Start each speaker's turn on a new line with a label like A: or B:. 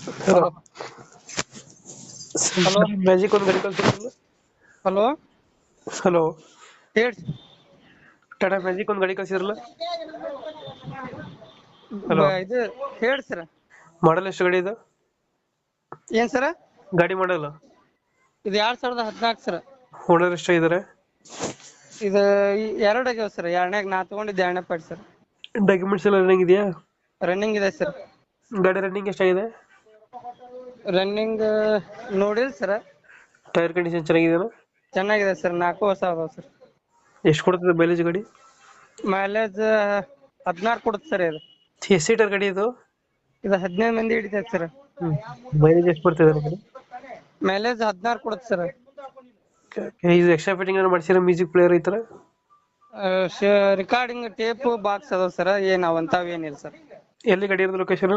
A: Hello hello
B: magic ಒಂದು ಗಾಡಿ ಕಳ್ಸಿರಲ್ಲ.
A: Hello
B: hello,
A: ಹೇಳಿ
B: ಟಾಟಾ ಮ್ಯಾಜಿಕ್ ಒಂದು ಗಾಡಿ ಕಳ್ಸಿರಲ್ಲ. ಹಲೋ,
A: ಇದು ಹೇಳಿ ಸರ್.
B: ಮಾಡಲ್ ಎಷ್ಟು ಗಾಡಿ ಇದು?
A: ಏನ್ ಸರ?
B: ಗಾಡಿ ಮಾಡಲ್ಲ.
A: ಇದು 2014 ಸರ್.
B: ಓನರ್ ಎಷ್ಟಾಗಿದ್ದಾರೆ?
A: ಇದು ಎರಡು ಆಗ್ಯಾವ ಸರ್. ಎರಡನೇಗ್ ನಾ ತಗೊಂಡಿದ್ದೆ, ಎರಡನೇ ಪಾರ್ಟ್ ಸರ್.
B: ಡಾಕ್ಯುಮೆಂಟ್ಸ್ ಎಲ್ಲ ರನ್ನಿಂಗ್ ಇದೆಯಾ?
A: ರನ್ನಿಂಗ್ ಇದೆ ಸರ್.
B: ಗಾಡಿ ರನ್ನಿಂಗ್ ಎಷ್ಟಾಗಿದೆ?
A: ರನ್ನಿಂಗ್ ನೋಡಿಲ್ ಸರ್.
B: ಟೈರ್ ಕಂಡೀಷನ್ ಚೆನ್ನಾಗಿದೆಯಾ?
A: ಚೆನ್ನಾಗಿದೆ ಸರ್. 4 ಹೊಸ ಅದಾವ ಸರ್.
B: ಎಷ್ಟು ಕೊಡ್ತದೆ ಮೈಲೇಜ್ ಗಾಡಿ?
A: ಮೈಲೇಜ್ 16 ಕೊಡುತ್ತೆ ಸರ್. ಇದು
B: ಎಷ್ಟು ಸೀಟರ್ ಗಾಡಿ ಇದು?
A: 15 ಮಂದಿ ಹಿಡಿತೈತೆ ಸರ್.
B: ಮೈಲೇಜ್ ಎಷ್ಟು ಬರ್ತಿದೆ ಗಾಡಿ?
A: ಮೈಲೇಜ್ 16 ಕೊಡುತ್ತೆ ಸರ್.
B: ಇದು ಎಕ್ಸ್ಟ್ರಾ ಫಿಟ್ಟಿಂಗ್ ಏನೋ ಮಾಡ್ಸಿರೋ, ಮ್ಯೂಸಿಕ್ ಪ್ಲೇಯರ್ ಈ ತರ?
A: ರಿಕಾರ್ಡಿಂಗ್ ಟೇಪ್ ಬಾಕ್ಸ್ ಅದಾವ ಸರ್. ಏನ್ ಅವಂತಾವ್ ಏನಿಲ್ಲ ಸರ್.
B: ಎಲ್ಲಿ ಗಾಡಿ ಇರೋದು ಲೊಕೇಶನ್?